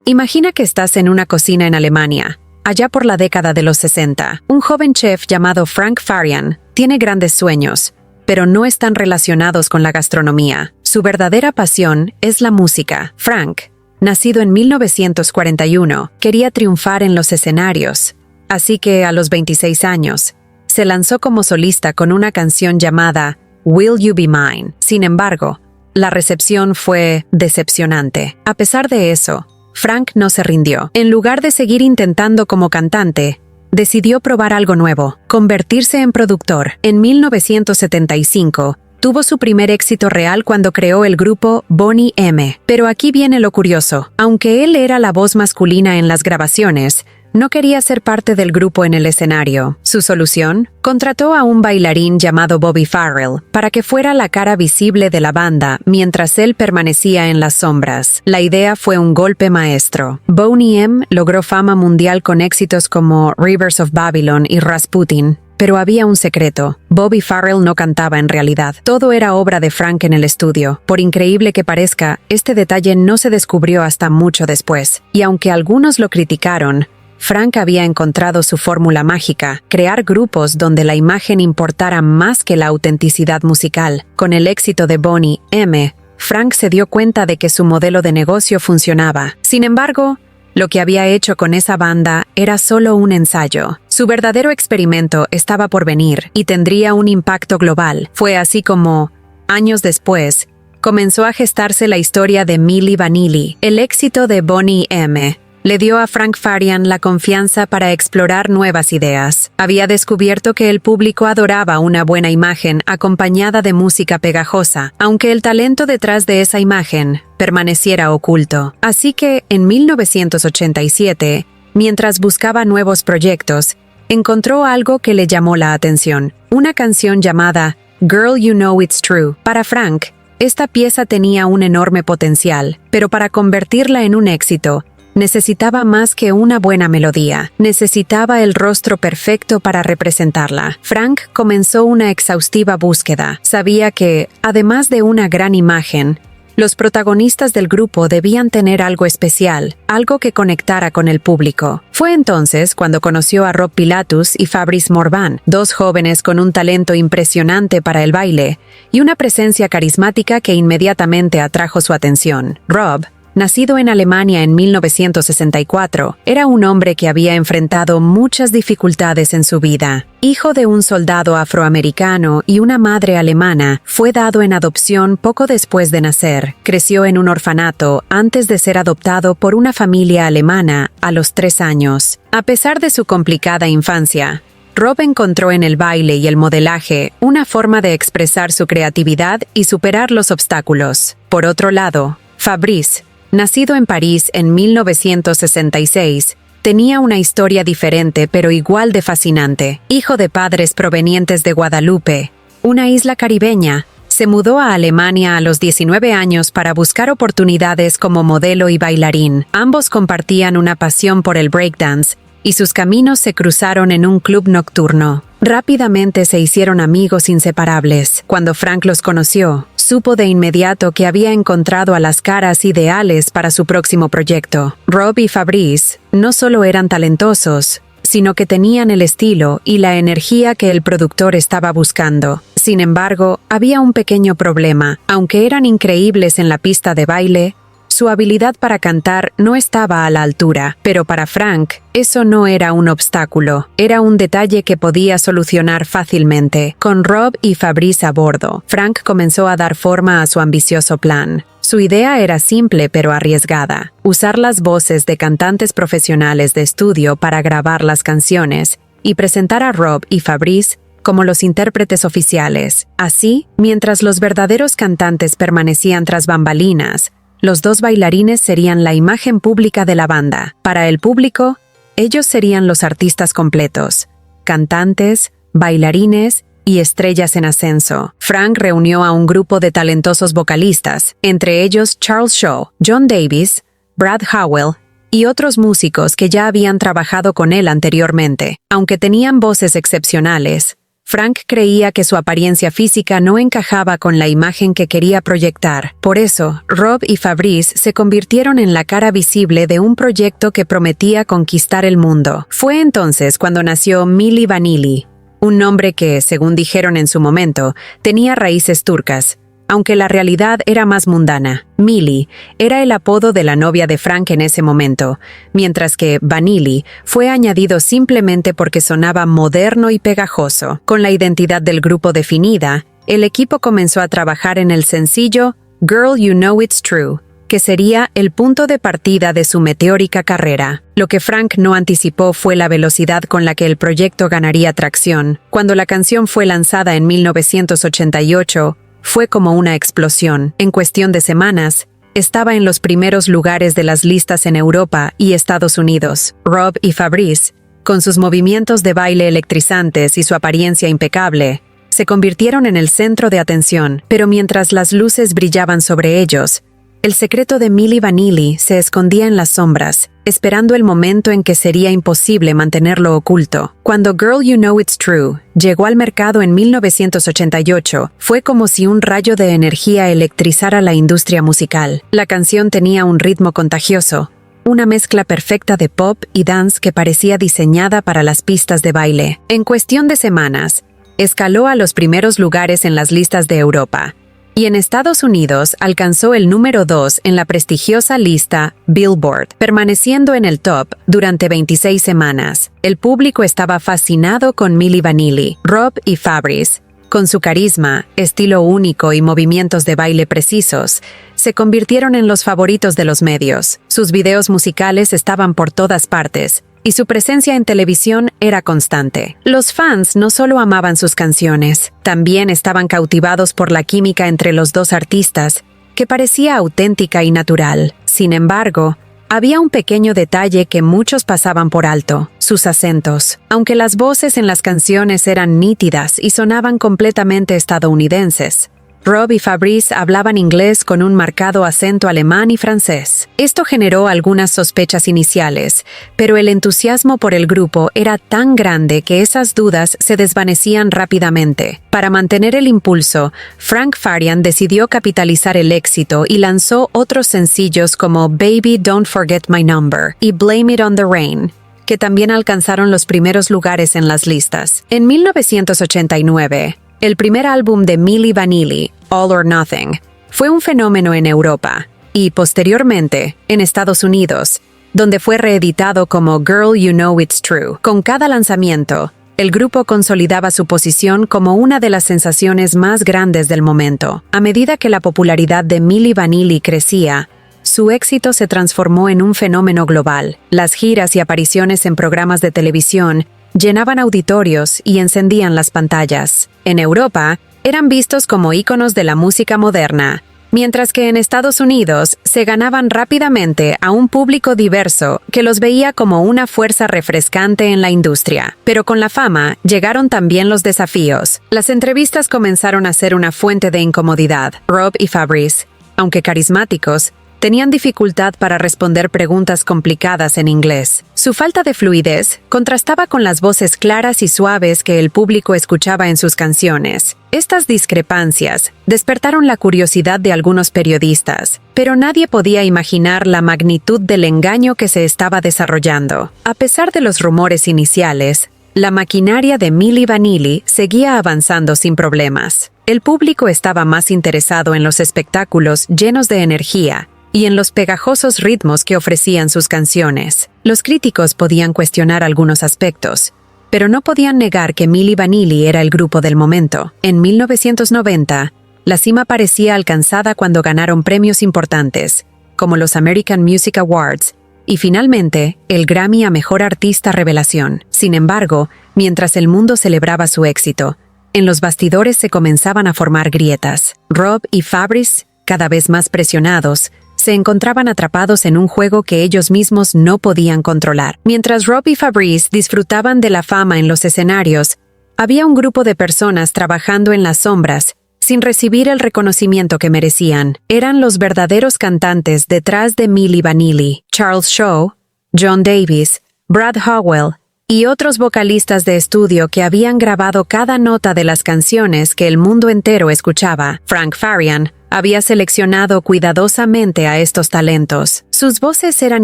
Imagina que estás en una cocina en Alemania, allá por la década de los 60. Un joven chef llamado Frank Farian tiene grandes sueños, pero no están relacionados con la gastronomía. Su verdadera pasión es la música. Frank, nacido en 1941, quería triunfar en los escenarios, así que a los 26 años, se lanzó como solista con una canción llamada Will You Be Mine. Sin embargo, la recepción fue decepcionante. A pesar de eso, Frank no se rindió. En lugar de seguir intentando como cantante, decidió probar algo nuevo, convertirse en productor. En 1975, tuvo su primer éxito real cuando creó el grupo Boney M. Pero aquí viene lo curioso. Aunque él era la voz masculina en las grabaciones, no quería ser parte del grupo en el escenario. Su solución: contrató a un bailarín llamado Bobby Farrell para que fuera la cara visible de la banda mientras él permanecía en las sombras. La idea fue un golpe maestro. Boney M logró fama mundial con éxitos como Rivers of Babylon y Rasputin. Pero había un secreto. Bobby Farrell no cantaba en realidad. Todo era obra de Frank en el estudio. Por increíble que parezca, este detalle no se descubrió hasta mucho después. Y aunque algunos lo criticaron, Frank había encontrado su fórmula mágica: crear grupos donde la imagen importara más que la autenticidad musical. Con el éxito de Boney M., Frank se dio cuenta de que su modelo de negocio funcionaba. Sin embargo, lo que había hecho con esa banda era solo un ensayo. Su verdadero experimento estaba por venir y tendría un impacto global. Fue así como, años después, comenzó a gestarse la historia de Milli Vanilli. El éxito de Boney M. le dio a Frank Farian la confianza para explorar nuevas ideas. Había descubierto que el público adoraba una buena imagen acompañada de música pegajosa, aunque el talento detrás de esa imagen permaneciera oculto. Así que, en 1987, mientras buscaba nuevos proyectos, encontró algo que le llamó la atención: una canción llamada Girl You Know It's True. Para Frank, esta pieza tenía un enorme potencial, pero para convertirla en un éxito, necesitaba más que una buena melodía. Necesitaba el rostro perfecto para representarla. Frank comenzó una exhaustiva búsqueda. Sabía que, además de una gran imagen, los protagonistas del grupo debían tener algo especial, algo que conectara con el público. Fue entonces cuando conoció a Rob Pilatus y Fabrice Morvan, dos jóvenes con un talento impresionante para el baile y una presencia carismática que inmediatamente atrajo su atención. Rob, nacido en Alemania en 1964, era un hombre que había enfrentado muchas dificultades en su vida. Hijo de un soldado afroamericano y una madre alemana, fue dado en adopción poco después de nacer. Creció en un orfanato antes de ser adoptado por una familia alemana a los 3 años. A pesar de su complicada infancia, Rob encontró en el baile y el modelaje una forma de expresar su creatividad y superar los obstáculos. Por otro lado, Fabrice, nacido en París en 1966, tenía una historia diferente pero igual de fascinante. Hijo de padres provenientes de Guadalupe, una isla caribeña, se mudó a Alemania a los 19 años para buscar oportunidades como modelo y bailarín. Ambos compartían una pasión por el breakdance y sus caminos se cruzaron en un club nocturno. Rápidamente se hicieron amigos inseparables. Cuando Frank los conoció, supo de inmediato que había encontrado a las caras ideales para su próximo proyecto. Rob y Fabrice no solo eran talentosos, sino que tenían el estilo y la energía que el productor estaba buscando. Sin embargo, había un pequeño problema. Aunque eran increíbles en la pista de baile, su habilidad para cantar no estaba a la altura. Pero para Frank, eso no era un obstáculo. Era un detalle que podía solucionar fácilmente. Con Rob y Fabrice a bordo, Frank comenzó a dar forma a su ambicioso plan. Su idea era simple pero arriesgada: usar las voces de cantantes profesionales de estudio para grabar las canciones y presentar a Rob y Fabrice como los intérpretes oficiales. Así, mientras los verdaderos cantantes permanecían tras bambalinas, los dos bailarines serían la imagen pública de la banda. Para el público, ellos serían los artistas completos: cantantes, bailarines y estrellas en ascenso. Frank reunió a un grupo de talentosos vocalistas, entre ellos Charles Shaw, John Davis, Brad Howell y otros músicos que ya habían trabajado con él anteriormente. Aunque tenían voces excepcionales, Frank creía que su apariencia física no encajaba con la imagen que quería proyectar. Por eso, Rob y Fabrice se convirtieron en la cara visible de un proyecto que prometía conquistar el mundo. Fue entonces cuando nació Milli Vanilli, un nombre que, según dijeron en su momento, tenía raíces turcas, aunque la realidad era más mundana. Milli era el apodo de la novia de Frank en ese momento, mientras que Vanilli fue añadido simplemente porque sonaba moderno y pegajoso. Con la identidad del grupo definida, el equipo comenzó a trabajar en el sencillo Girl You Know It's True, que sería el punto de partida de su meteórica carrera. Lo que Frank no anticipó fue la velocidad con la que el proyecto ganaría tracción. Cuando la canción fue lanzada en 1988, fue como una explosión. En cuestión de semanas, estaba en los primeros lugares de las listas en Europa y Estados Unidos. Rob y Fabrice, con sus movimientos de baile electrizantes y su apariencia impecable, se convirtieron en el centro de atención. Pero mientras las luces brillaban sobre ellos, el secreto de Milli Vanilli se escondía en las sombras, esperando el momento en que sería imposible mantenerlo oculto. Cuando Girl You Know It's True llegó al mercado en 1988, fue como si un rayo de energía electrizara la industria musical. La canción tenía un ritmo contagioso, una mezcla perfecta de pop y dance que parecía diseñada para las pistas de baile. En cuestión de semanas, escaló a los primeros lugares en las listas de Europa, y en Estados Unidos alcanzó el número 2 en la prestigiosa lista Billboard, permaneciendo en el top durante 26 semanas. El público estaba fascinado con Milli Vanilli. Rob y Fabrice, con su carisma, estilo único y movimientos de baile precisos, se convirtieron en los favoritos de los medios. Sus videos musicales estaban por todas partes, y su presencia en televisión era constante. Los fans no solo amaban sus canciones, también estaban cautivados por la química entre los dos artistas, que parecía auténtica y natural. Sin embargo, había un pequeño detalle que muchos pasaban por alto: sus acentos. Aunque las voces en las canciones eran nítidas y sonaban completamente estadounidenses, Rob y Fabrice hablaban inglés con un marcado acento alemán y francés. Esto generó algunas sospechas iniciales, pero el entusiasmo por el grupo era tan grande que esas dudas se desvanecían rápidamente. Para mantener el impulso, Frank Farian decidió capitalizar el éxito y lanzó otros sencillos como Baby Don't Forget My Number y Blame It on the Rain, que también alcanzaron los primeros lugares en las listas. En 1989, el primer álbum de Milli Vanilli, All or Nothing, fue un fenómeno en Europa y, posteriormente, en Estados Unidos, donde fue reeditado como Girl You Know It's True. Con cada lanzamiento, el grupo consolidaba su posición como una de las sensaciones más grandes del momento. A medida que la popularidad de Milli Vanilli crecía, su éxito se transformó en un fenómeno global. Las giras y apariciones en programas de televisión llenaban auditorios y encendían las pantallas. En Europa, eran vistos como íconos de la música moderna, mientras que en Estados Unidos se ganaban rápidamente a un público diverso que los veía como una fuerza refrescante en la industria. Pero con la fama llegaron también los desafíos. Las entrevistas comenzaron a ser una fuente de incomodidad. Rob y Fabrice, aunque carismáticos, tenían dificultad para responder preguntas complicadas en inglés. Su falta de fluidez contrastaba con las voces claras y suaves que el público escuchaba en sus canciones. Estas discrepancias despertaron la curiosidad de algunos periodistas, pero nadie podía imaginar la magnitud del engaño que se estaba desarrollando. A pesar de los rumores iniciales, la maquinaria de Milli Vanilli seguía avanzando sin problemas. El público estaba más interesado en los espectáculos llenos de energía y en los pegajosos ritmos que ofrecían sus canciones. Los críticos podían cuestionar algunos aspectos, pero no podían negar que Milli Vanilli era el grupo del momento. En 1990, la cima parecía alcanzada cuando ganaron premios importantes, como los American Music Awards, y finalmente, el Grammy a Mejor Artista Revelación. Sin embargo, mientras el mundo celebraba su éxito, en los bastidores se comenzaban a formar grietas. Rob y Fabrice, cada vez más presionados, se encontraban atrapados en un juego que ellos mismos no podían controlar. Mientras Rob y Fabrice disfrutaban de la fama en los escenarios, había un grupo de personas trabajando en las sombras, sin recibir el reconocimiento que merecían. Eran los verdaderos cantantes detrás de Milli Vanilli: Charles Shaw, John Davis, Brad Howell y otros vocalistas de estudio que habían grabado cada nota de las canciones que el mundo entero escuchaba. Frank Farian había seleccionado cuidadosamente a estos talentos. Sus voces eran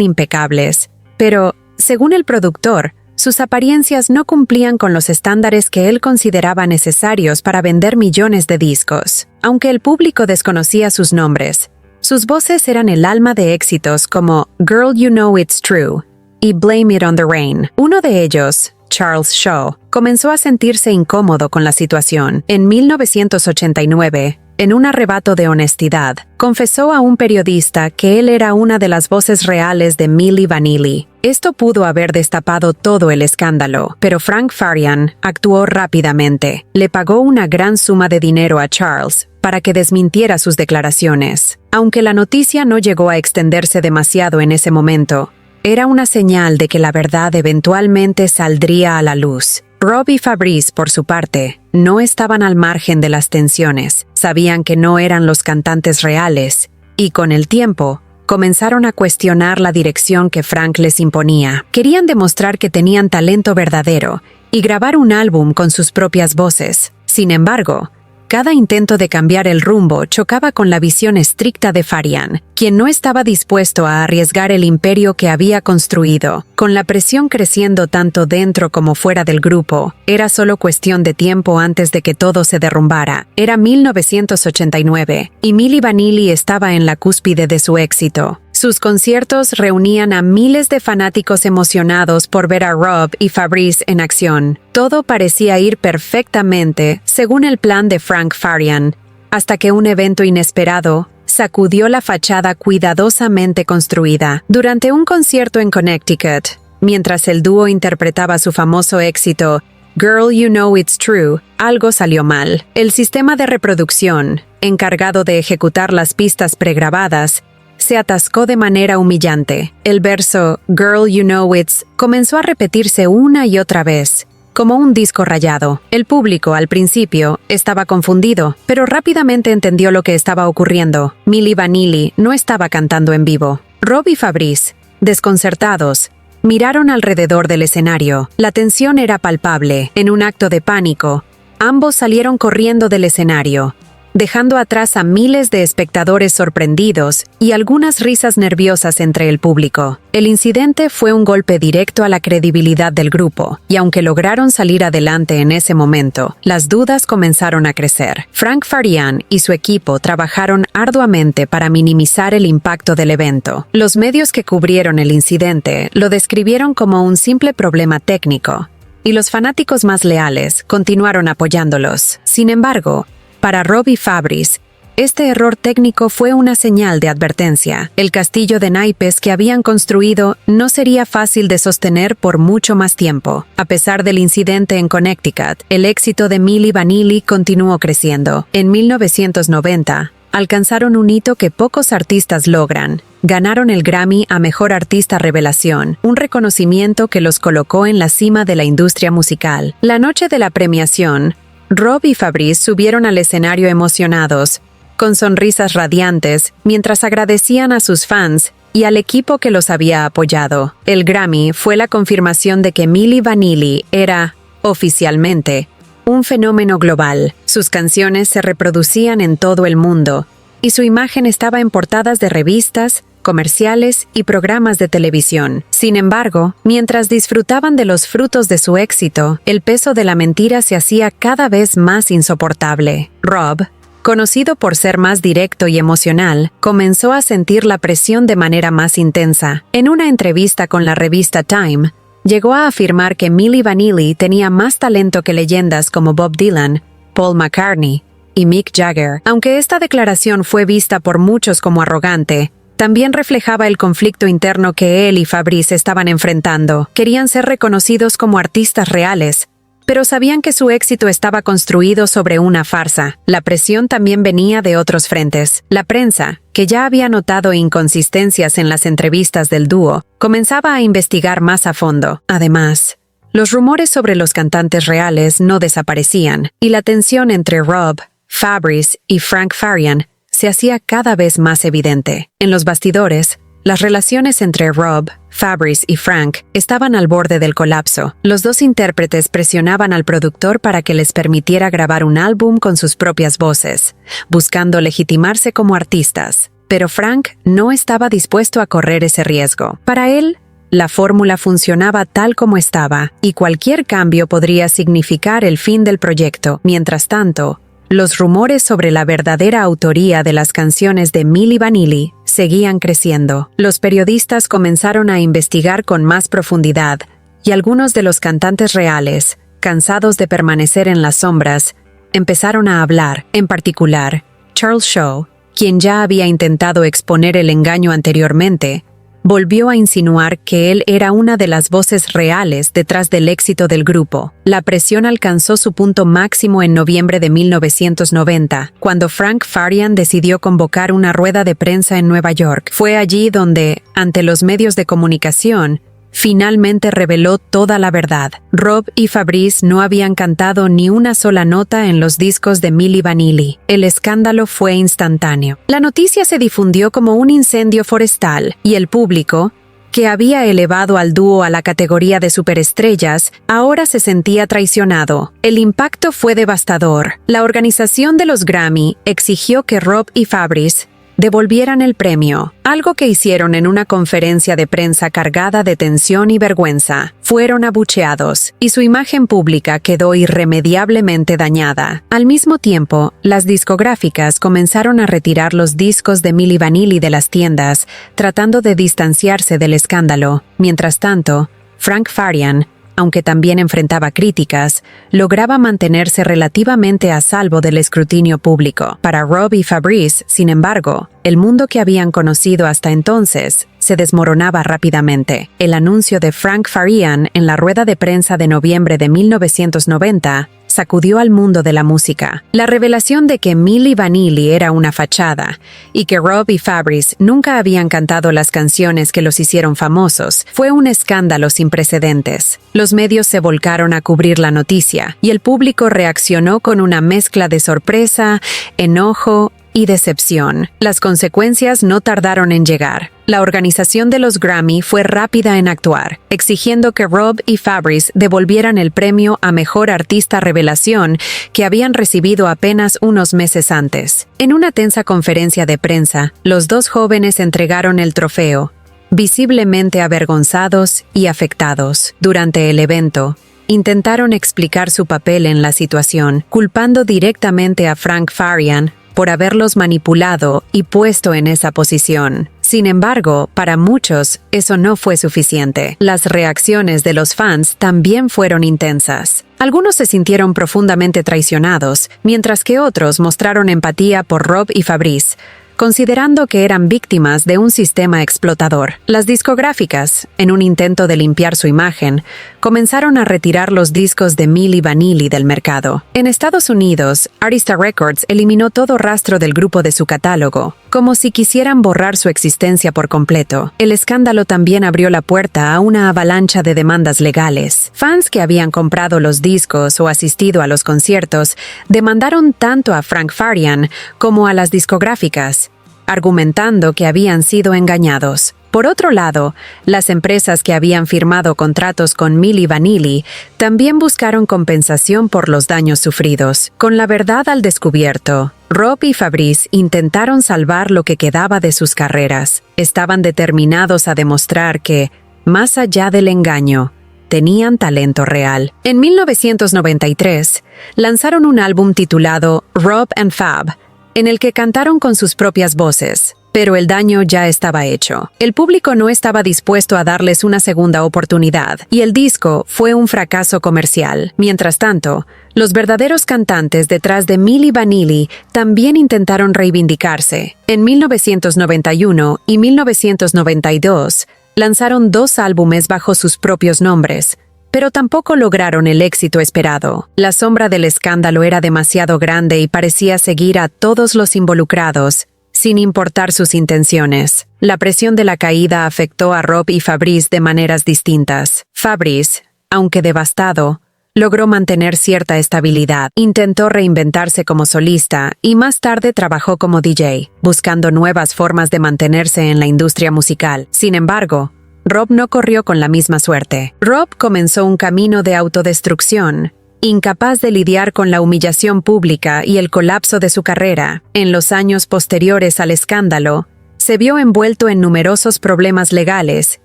impecables, pero, según el productor, sus apariencias no cumplían con los estándares que él consideraba necesarios para vender millones de discos. Aunque el público desconocía sus nombres, sus voces eran el alma de éxitos como Girl You Know It's True y Blame It on the Rain. Uno de ellos, Charles Shaw, comenzó a sentirse incómodo con la situación. En 1989, en un arrebato de honestidad, confesó a un periodista que él era una de las voces reales de Milli Vanilli. Esto pudo haber destapado todo el escándalo, pero Frank Farian actuó rápidamente. Le pagó una gran suma de dinero a Charles para que desmintiera sus declaraciones. Aunque la noticia no llegó a extenderse demasiado en ese momento, era una señal de que la verdad eventualmente saldría a la luz. Rob y Fabrice, por su parte, no estaban al margen de las tensiones. Sabían que no eran los cantantes reales, y con el tiempo, comenzaron a cuestionar la dirección que Frank les imponía. Querían demostrar que tenían talento verdadero y grabar un álbum con sus propias voces. Sin embargo, cada intento de cambiar el rumbo chocaba con la visión estricta de Farian, quien no estaba dispuesto a arriesgar el imperio que había construido. Con la presión creciendo tanto dentro como fuera del grupo, era solo cuestión de tiempo antes de que todo se derrumbara. Era 1989, y Milli Vanilli estaba en la cúspide de su éxito. Sus conciertos reunían a miles de fanáticos emocionados por ver a Rob y Fabrice en acción. Todo parecía ir perfectamente según el plan de Frank Farian, hasta que un evento inesperado sacudió la fachada cuidadosamente construida. Durante un concierto en Connecticut, mientras el dúo interpretaba su famoso éxito Girl You Know It's True, algo salió mal. El sistema de reproducción, encargado de ejecutar las pistas pregrabadas, se atascó de manera humillante. El verso Girl You Know It's comenzó a repetirse una y otra vez, como un disco rayado. El público, al principio, estaba confundido, pero rápidamente entendió lo que estaba ocurriendo. Milli Vanilli no estaba cantando en vivo. Rob y Fabrice, desconcertados, miraron alrededor del escenario. La tensión era palpable. En un acto de pánico, ambos salieron corriendo del escenario, dejando atrás a miles de espectadores sorprendidos y algunas risas nerviosas entre el público. El incidente fue un golpe directo a la credibilidad del grupo, y aunque lograron salir adelante en ese momento, las dudas comenzaron a crecer. Frank Farian y su equipo trabajaron arduamente para minimizar el impacto del evento. Los medios que cubrieron el incidente lo describieron como un simple problema técnico, y los fanáticos más leales continuaron apoyándolos. Sin embargo, para Rob y Fabrice, este error técnico fue una señal de advertencia. El castillo de naipes que habían construido no sería fácil de sostener por mucho más tiempo. A pesar del incidente en Connecticut, el éxito de Milli Vanilli continuó creciendo. En 1990, alcanzaron un hito que pocos artistas logran. Ganaron el Grammy a Mejor Artista Revelación, un reconocimiento que los colocó en la cima de la industria musical. La noche de la premiación, Rob y Fabrice subieron al escenario emocionados, con sonrisas radiantes, mientras agradecían a sus fans y al equipo que los había apoyado. El Grammy fue la confirmación de que Milli Vanilli era, oficialmente, un fenómeno global. Sus canciones se reproducían en todo el mundo, y su imagen estaba en portadas de revistas, comerciales y programas de televisión. Sin embargo, mientras disfrutaban de los frutos de su éxito, el peso de la mentira se hacía cada vez más insoportable. Rob, conocido por ser más directo y emocional, comenzó a sentir la presión de manera más intensa. En una entrevista con la revista Time, llegó a afirmar que Milli Vanilli tenía más talento que leyendas como Bob Dylan, Paul McCartney y Mick Jagger. Aunque esta declaración fue vista por muchos como arrogante, también reflejaba el conflicto interno que él y Fabrice estaban enfrentando. Querían ser reconocidos como artistas reales, pero sabían que su éxito estaba construido sobre una farsa. La presión también venía de otros frentes. La prensa, que ya había notado inconsistencias en las entrevistas del dúo, comenzaba a investigar más a fondo. Además, los rumores sobre los cantantes reales no desaparecían, y la tensión entre Rob, Fabrice y Frank Farian se hacía cada vez más evidente. En los bastidores, las relaciones entre Rob, Fabrice y Frank, estaban al borde del colapso. Los dos intérpretes presionaban al productor para que les permitiera grabar un álbum con sus propias voces, buscando legitimarse como artistas. Pero Frank no estaba dispuesto a correr ese riesgo. Para él, la fórmula funcionaba tal como estaba, y cualquier cambio podría significar el fin del proyecto. Mientras tanto, los rumores sobre la verdadera autoría de las canciones de Milli Vanilli seguían creciendo. Los periodistas comenzaron a investigar con más profundidad, y algunos de los cantantes reales, cansados de permanecer en las sombras, empezaron a hablar. En particular, Charles Shaw, quien ya había intentado exponer el engaño anteriormente, volvió a insinuar que él era una de las voces reales detrás del éxito del grupo. La presión alcanzó su punto máximo en noviembre de 1990, cuando Frank Farian decidió convocar una rueda de prensa en Nueva York. Fue allí donde, ante los medios de comunicación, finalmente reveló toda la verdad. Rob y Fabrice no habían cantado ni una sola nota en los discos de Milli Vanilli. El escándalo fue instantáneo. La noticia se difundió como un incendio forestal, y el público, que había elevado al dúo a la categoría de superestrellas, ahora se sentía traicionado. El impacto fue devastador. La organización de los Grammy exigió que Rob y Fabrice devolvieran el premio, algo que hicieron en una conferencia de prensa cargada de tensión y vergüenza. Fueron abucheados, y su imagen pública quedó irremediablemente dañada. Al mismo tiempo, las discográficas comenzaron a retirar los discos de Milli Vanilli de las tiendas, tratando de distanciarse del escándalo. Mientras tanto, Frank Farian, aunque también enfrentaba críticas, lograba mantenerse relativamente a salvo del escrutinio público. Para Rob y Fabrice, sin embargo, el mundo que habían conocido hasta entonces se desmoronaba rápidamente. El anuncio de Frank Farian en la rueda de prensa de noviembre de 1990 sacudió al mundo de la música. La revelación de que Milli Vanilli era una fachada y que Rob y Fabrice nunca habían cantado las canciones que los hicieron famosos fue un escándalo sin precedentes. Los medios se volcaron a cubrir la noticia y el público reaccionó con una mezcla de sorpresa, enojo y decepción. Las consecuencias no tardaron en llegar. La organización de los Grammy fue rápida en actuar, exigiendo que Rob y Fabrice devolvieran el premio a Mejor Artista Revelación que habían recibido apenas unos meses antes. En una tensa conferencia de prensa, los dos jóvenes entregaron el trofeo, visiblemente avergonzados y afectados. Durante el evento, intentaron explicar su papel en la situación, culpando directamente a Frank Farian por haberlos manipulado y puesto en esa posición. Sin embargo, para muchos, eso no fue suficiente. Las reacciones de los fans también fueron intensas. Algunos se sintieron profundamente traicionados, mientras que otros mostraron empatía por Rob y Fabrice, considerando que eran víctimas de un sistema explotador. Las discográficas, en un intento de limpiar su imagen, comenzaron a retirar los discos de Milli Vanilli del mercado. En Estados Unidos, Arista Records eliminó todo rastro del grupo de su catálogo, como si quisieran borrar su existencia por completo. El escándalo también abrió la puerta a una avalancha de demandas legales. Fans que habían comprado los discos o asistido a los conciertos demandaron tanto a Frank Farian como a las discográficas, argumentando que habían sido engañados. Por otro lado, las empresas que habían firmado contratos con Milli Vanilli también buscaron compensación por los daños sufridos. Con la verdad al descubierto, Rob y Fabrice intentaron salvar lo que quedaba de sus carreras. Estaban determinados a demostrar que, más allá del engaño, tenían talento real. En 1993, lanzaron un álbum titulado Rob and Fab, en el que cantaron con sus propias voces, pero el daño ya estaba hecho. El público no estaba dispuesto a darles una segunda oportunidad, y el disco fue un fracaso comercial. Mientras tanto, los verdaderos cantantes detrás de Milli Vanilli también intentaron reivindicarse. En 1991 y 1992, lanzaron 2 álbumes bajo sus propios nombres, pero tampoco lograron el éxito esperado. La sombra del escándalo era demasiado grande y parecía seguir a todos los involucrados, sin importar sus intenciones. La presión de la caída afectó a Rob y Fabrice de maneras distintas. Fabrice, aunque devastado, logró mantener cierta estabilidad. Intentó reinventarse como solista y más tarde trabajó como DJ, buscando nuevas formas de mantenerse en la industria musical. Sin embargo, Rob no corrió con la misma suerte. Rob comenzó un camino de autodestrucción, incapaz de lidiar con la humillación pública y el colapso de su carrera. En los años posteriores al escándalo, se vio envuelto en numerosos problemas legales,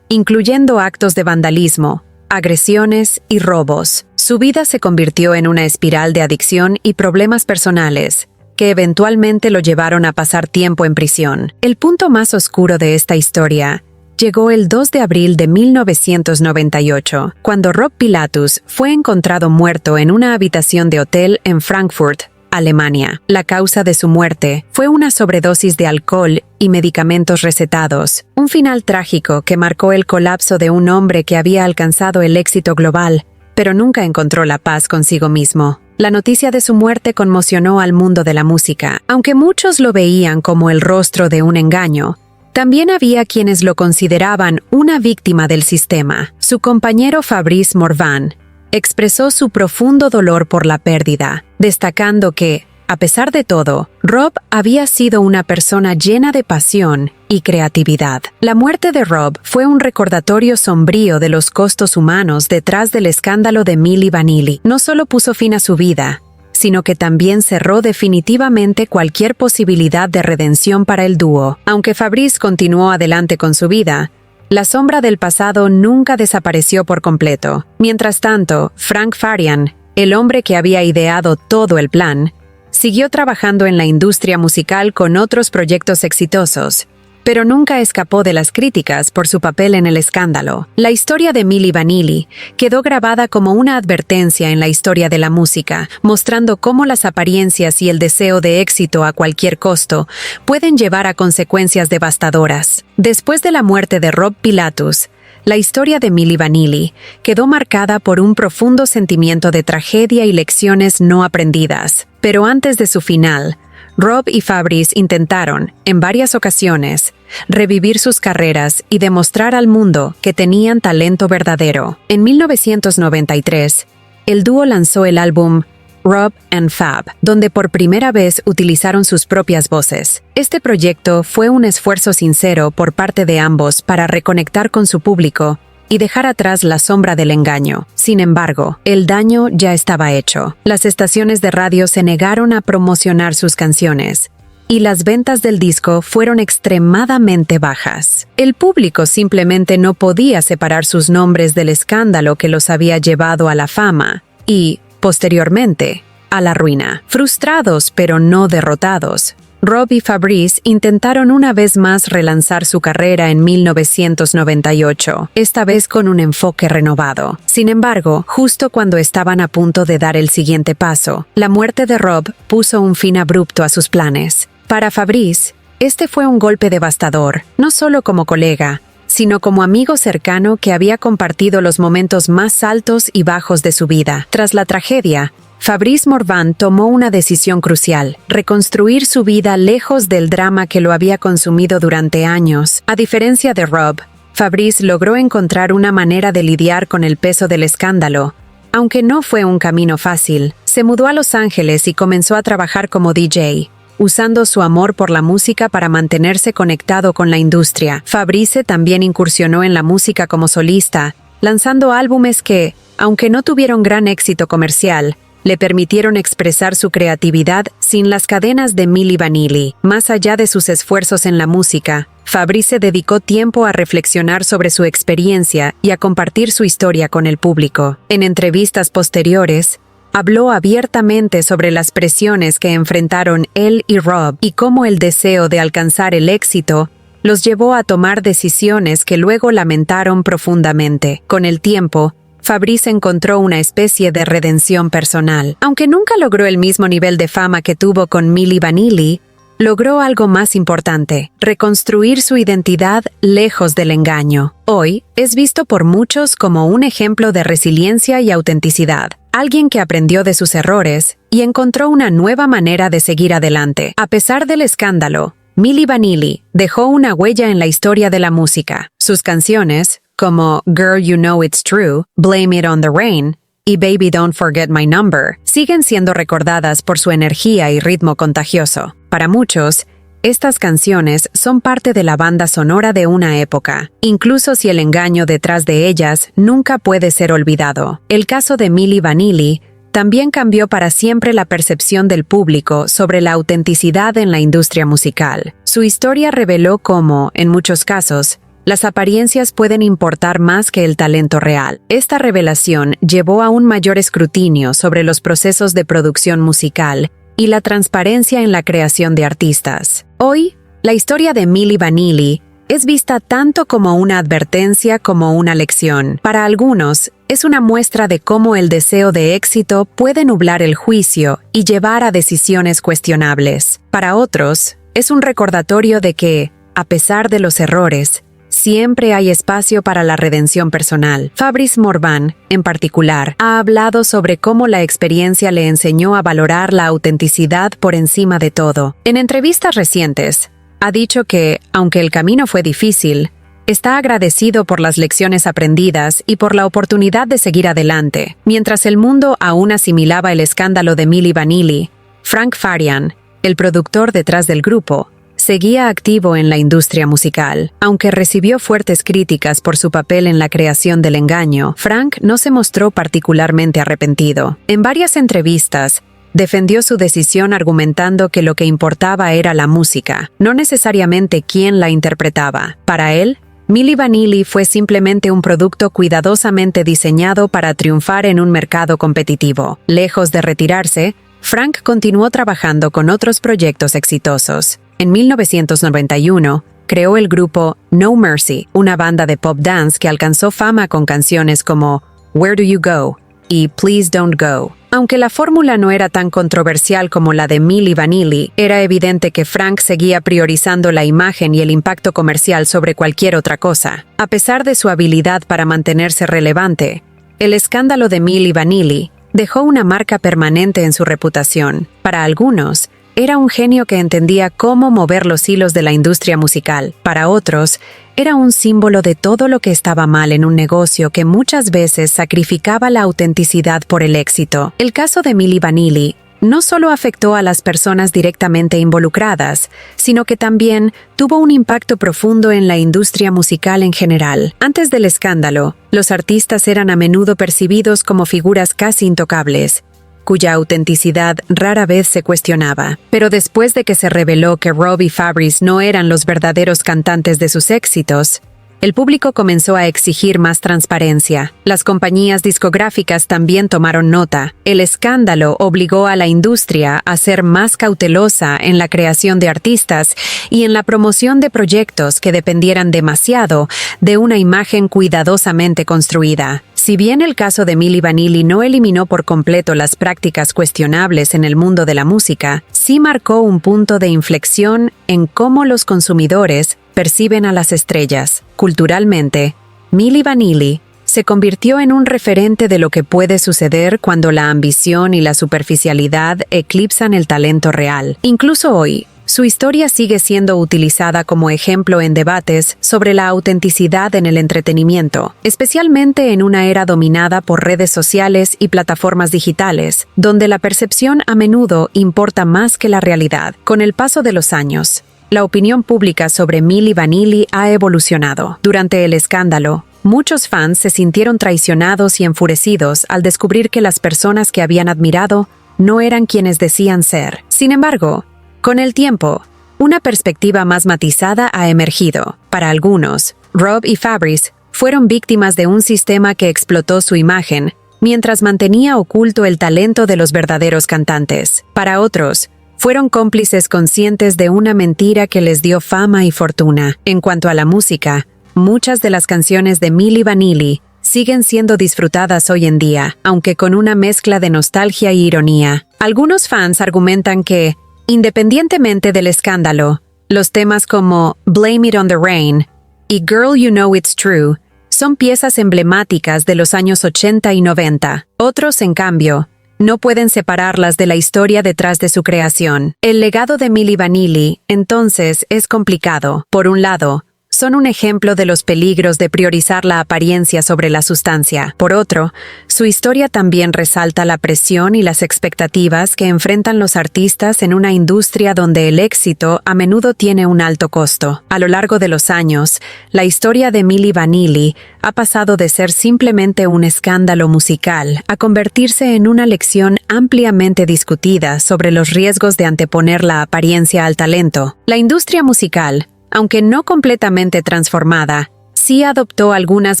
incluyendo actos de vandalismo, agresiones y robos. Su vida se convirtió en una espiral de adicción y problemas personales, que eventualmente lo llevaron a pasar tiempo en prisión. El punto más oscuro de esta historia llegó el 2 de abril de 1998, cuando Rob Pilatus fue encontrado muerto en una habitación de hotel en Frankfurt, Alemania. La causa de su muerte fue una sobredosis de alcohol y medicamentos recetados, un final trágico que marcó el colapso de un hombre que había alcanzado el éxito global, pero nunca encontró la paz consigo mismo. La noticia de su muerte conmocionó al mundo de la música. Aunque muchos lo veían como el rostro de un engaño, también había quienes lo consideraban una víctima del sistema. Su compañero Fabrice Morvan expresó su profundo dolor por la pérdida, destacando que, a pesar de todo, Rob había sido una persona llena de pasión y creatividad. La muerte de Rob fue un recordatorio sombrío de los costos humanos detrás del escándalo de Milli Vanilli. No solo puso fin a su vida, sino que también cerró definitivamente cualquier posibilidad de redención para el dúo. Aunque Fabrice continuó adelante con su vida, la sombra del pasado nunca desapareció por completo. Mientras tanto, Frank Farian, el hombre que había ideado todo el plan, siguió trabajando en la industria musical con otros proyectos exitosos, pero nunca escapó de las críticas por su papel en el escándalo. La historia de Milli Vanilli quedó grabada como una advertencia en la historia de la música, mostrando cómo las apariencias y el deseo de éxito a cualquier costo pueden llevar a consecuencias devastadoras. Después de la muerte de Rob Pilatus, la historia de Milli Vanilli quedó marcada por un profundo sentimiento de tragedia y lecciones no aprendidas. Pero antes de su final, Rob y Fabrice intentaron, en varias ocasiones, revivir sus carreras y demostrar al mundo que tenían talento verdadero. En 1993, el dúo lanzó el álbum Rob and Fab, donde por primera vez utilizaron sus propias voces. Este proyecto fue un esfuerzo sincero por parte de ambos para reconectar con su público y dejar atrás la sombra del engaño. Sin embargo, el daño ya estaba hecho. Las estaciones de radio se negaron a promocionar sus canciones, y las ventas del disco fueron extremadamente bajas. El público simplemente no podía separar sus nombres del escándalo que los había llevado a la fama y, posteriormente, a la ruina. Frustrados pero no derrotados, Rob y Fabrice intentaron una vez más relanzar su carrera en 1998, esta vez con un enfoque renovado. Sin embargo, justo cuando estaban a punto de dar el siguiente paso, la muerte de Rob puso un fin abrupto a sus planes. Para Fabrice, este fue un golpe devastador, no solo como colega, sino como amigo cercano que había compartido los momentos más altos y bajos de su vida. Tras la tragedia, Fabrice Morvan tomó una decisión crucial: reconstruir su vida lejos del drama que lo había consumido durante años. A diferencia de Rob, Fabrice logró encontrar una manera de lidiar con el peso del escándalo. Aunque no fue un camino fácil, se mudó a Los Ángeles y comenzó a trabajar como DJ, usando su amor por la música para mantenerse conectado con la industria. Fabrice también incursionó en la música como solista, lanzando álbumes que, aunque no tuvieron gran éxito comercial, le permitieron expresar su creatividad sin las cadenas de Milli Vanilli. Más allá de sus esfuerzos en la música, Fabrice dedicó tiempo a reflexionar sobre su experiencia y a compartir su historia con el público. En entrevistas posteriores, habló abiertamente sobre las presiones que enfrentaron él y Rob y cómo el deseo de alcanzar el éxito los llevó a tomar decisiones que luego lamentaron profundamente. Con el tiempo, Fabrice encontró una especie de redención personal. Aunque nunca logró el mismo nivel de fama que tuvo con Milli Vanilli, logró algo más importante: reconstruir su identidad lejos del engaño. Hoy, es visto por muchos como un ejemplo de resiliencia y autenticidad. Alguien que aprendió de sus errores y encontró una nueva manera de seguir adelante. A pesar del escándalo, Milli Vanilli dejó una huella en la historia de la música. Sus canciones, como Girl You Know It's True, Blame It on the Rain y Baby Don't Forget My Number, siguen siendo recordadas por su energía y ritmo contagioso. Para muchos, Estas canciones son parte de la banda sonora de una época, incluso si el engaño detrás de ellas nunca puede ser olvidado. El caso de Milli Vanilli también cambió para siempre la percepción del público sobre la autenticidad en la industria musical. Su historia reveló cómo, en muchos casos, las apariencias pueden importar más que el talento real. Esta revelación llevó a un mayor escrutinio sobre los procesos de producción musical y la transparencia en la creación de artistas. Hoy, la historia de Milli Vanilli es vista tanto como una advertencia como una lección. Para algunos, es una muestra de cómo el deseo de éxito puede nublar el juicio y llevar a decisiones cuestionables. Para otros, es un recordatorio de que, a pesar de los errores, siempre hay espacio para la redención personal. Fabrice Morvan, en particular, ha hablado sobre cómo la experiencia le enseñó a valorar la autenticidad por encima de todo. En entrevistas recientes, ha dicho que, aunque el camino fue difícil, está agradecido por las lecciones aprendidas y por la oportunidad de seguir adelante. Mientras el mundo aún asimilaba el escándalo de Milli Vanilli, Frank Farian, el productor detrás del grupo, seguía activo en la industria musical. Aunque recibió fuertes críticas por su papel en la creación del engaño, Frank no se mostró particularmente arrepentido. En varias entrevistas, defendió su decisión argumentando que lo que importaba era la música, no necesariamente quién la interpretaba. Para él, Milli Vanilli fue simplemente un producto cuidadosamente diseñado para triunfar en un mercado competitivo. Lejos de retirarse, Frank continuó trabajando con otros proyectos exitosos. En 1991, creó el grupo No Mercy, una banda de pop dance que alcanzó fama con canciones como Where Do You Go y Please Don't Go. Aunque la fórmula no era tan controversial como la de Milli Vanilli, era evidente que Frank seguía priorizando la imagen y el impacto comercial sobre cualquier otra cosa. A pesar de su habilidad para mantenerse relevante, el escándalo de Milli Vanilli dejó una marca permanente en su reputación. Para algunos, era un genio que entendía cómo mover los hilos de la industria musical. Para otros, era un símbolo de todo lo que estaba mal en un negocio que muchas veces sacrificaba la autenticidad por el éxito. El caso de Milli Vanilli no solo afectó a las personas directamente involucradas, sino que también tuvo un impacto profundo en la industria musical en general. Antes del escándalo, los artistas eran a menudo percibidos como figuras casi intocables, cuya autenticidad rara vez se cuestionaba. Pero después de que se reveló que Rob y Fabrice no eran los verdaderos cantantes de sus éxitos, el público comenzó a exigir más transparencia. Las compañías discográficas también tomaron nota. El escándalo obligó a la industria a ser más cautelosa en la creación de artistas y en la promoción de proyectos que dependieran demasiado de una imagen cuidadosamente construida. Si bien el caso de Milli Vanilli no eliminó por completo las prácticas cuestionables en el mundo de la música, sí marcó un punto de inflexión en cómo los consumidores perciben a las estrellas. Culturalmente, Milli Vanilli se convirtió en un referente de lo que puede suceder cuando la ambición y la superficialidad eclipsan el talento real. Incluso hoy, su historia sigue siendo utilizada como ejemplo en debates sobre la autenticidad en el entretenimiento, especialmente en una era dominada por redes sociales y plataformas digitales, donde la percepción a menudo importa más que la realidad. Con el paso de los años, la opinión pública sobre Milli Vanilli ha evolucionado. Durante el escándalo, muchos fans se sintieron traicionados y enfurecidos al descubrir que las personas que habían admirado no eran quienes decían ser. Sin embargo, con el tiempo, una perspectiva más matizada ha emergido. Para algunos, Rob y Fabrice fueron víctimas de un sistema que explotó su imagen, mientras mantenía oculto el talento de los verdaderos cantantes. Para otros, fueron cómplices conscientes de una mentira que les dio fama y fortuna. En cuanto a la música, muchas de las canciones de Milli Vanilli siguen siendo disfrutadas hoy en día, aunque con una mezcla de nostalgia y ironía. Algunos fans argumentan que, independientemente del escándalo, los temas como Blame It on the Rain y Girl You Know It's True son piezas emblemáticas de los años 80 y 90. Otros, en cambio, no pueden separarlas de la historia detrás de su creación. El legado de Milli Vanilli, entonces, es complicado. Por un lado, son un ejemplo de los peligros de priorizar la apariencia sobre la sustancia. Por otro, su historia también resalta la presión y las expectativas que enfrentan los artistas en una industria donde el éxito a menudo tiene un alto costo. A lo largo de los años, la historia de Milli Vanilli ha pasado de ser simplemente un escándalo musical a convertirse en una lección ampliamente discutida sobre los riesgos de anteponer la apariencia al talento. La industria musical, aunque no completamente transformada, sí adoptó algunas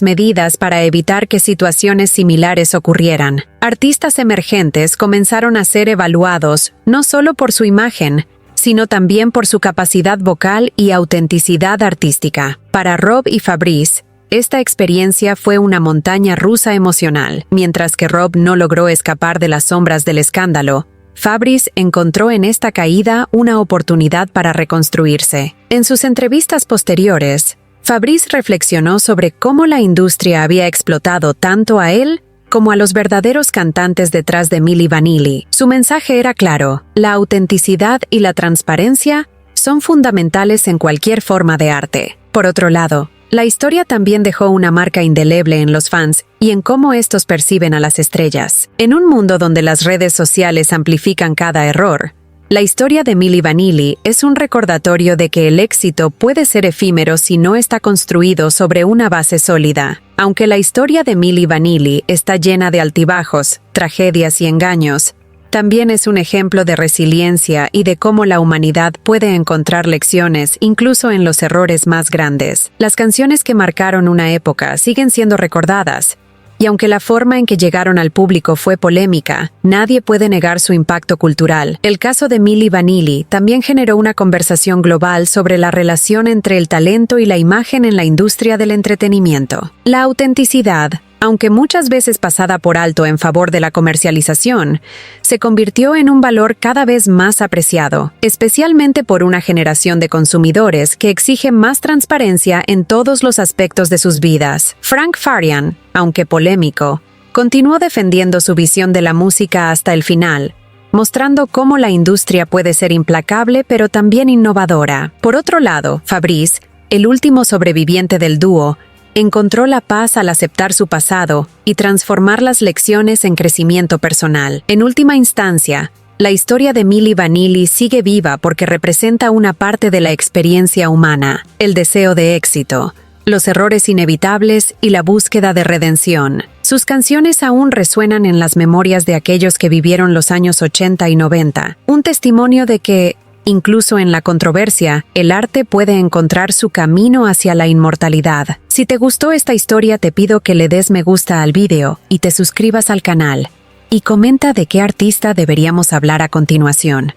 medidas para evitar que situaciones similares ocurrieran. Artistas emergentes comenzaron a ser evaluados no solo por su imagen, sino también por su capacidad vocal y autenticidad artística. Para Rob y Fabrice, esta experiencia fue una montaña rusa emocional. Mientras que Rob no logró escapar de las sombras del escándalo, Fabrice encontró en esta caída una oportunidad para reconstruirse. En sus entrevistas posteriores, Fabrice reflexionó sobre cómo la industria había explotado tanto a él como a los verdaderos cantantes detrás de Milli Vanilli. Su mensaje era claro: la autenticidad y la transparencia son fundamentales en cualquier forma de arte. Por otro lado, la historia también dejó una marca indeleble en los fans y en cómo estos perciben a las estrellas. En un mundo donde las redes sociales amplifican cada error, la historia de Milli Vanilli es un recordatorio de que el éxito puede ser efímero si no está construido sobre una base sólida. Aunque la historia de Milli Vanilli está llena de altibajos, tragedias y engaños, también es un ejemplo de resiliencia y de cómo la humanidad puede encontrar lecciones incluso en los errores más grandes. Las canciones que marcaron una época siguen siendo recordadas, y aunque la forma en que llegaron al público fue polémica, nadie puede negar su impacto cultural. El caso de Milli Vanilli también generó una conversación global sobre la relación entre el talento y la imagen en la industria del entretenimiento. La autenticidad, aunque muchas veces pasada por alto en favor de la comercialización, se convirtió en un valor cada vez más apreciado, especialmente por una generación de consumidores que exige más transparencia en todos los aspectos de sus vidas. Frank Farian, aunque polémico, continuó defendiendo su visión de la música hasta el final, mostrando cómo la industria puede ser implacable pero también innovadora. Por otro lado, Fabrice, el último sobreviviente del dúo, encontró la paz al aceptar su pasado y transformar las lecciones en crecimiento personal. En última instancia, la historia de Milli Vanilli sigue viva porque representa una parte de la experiencia humana, el deseo de éxito, los errores inevitables y la búsqueda de redención. Sus canciones aún resuenan en las memorias de aquellos que vivieron los años 80 y 90, un testimonio de que, incluso en la controversia, el arte puede encontrar su camino hacia la inmortalidad. Si te gustó esta historia, te pido que le des me gusta al video y te suscribas al canal. Y comenta de qué artista deberíamos hablar a continuación.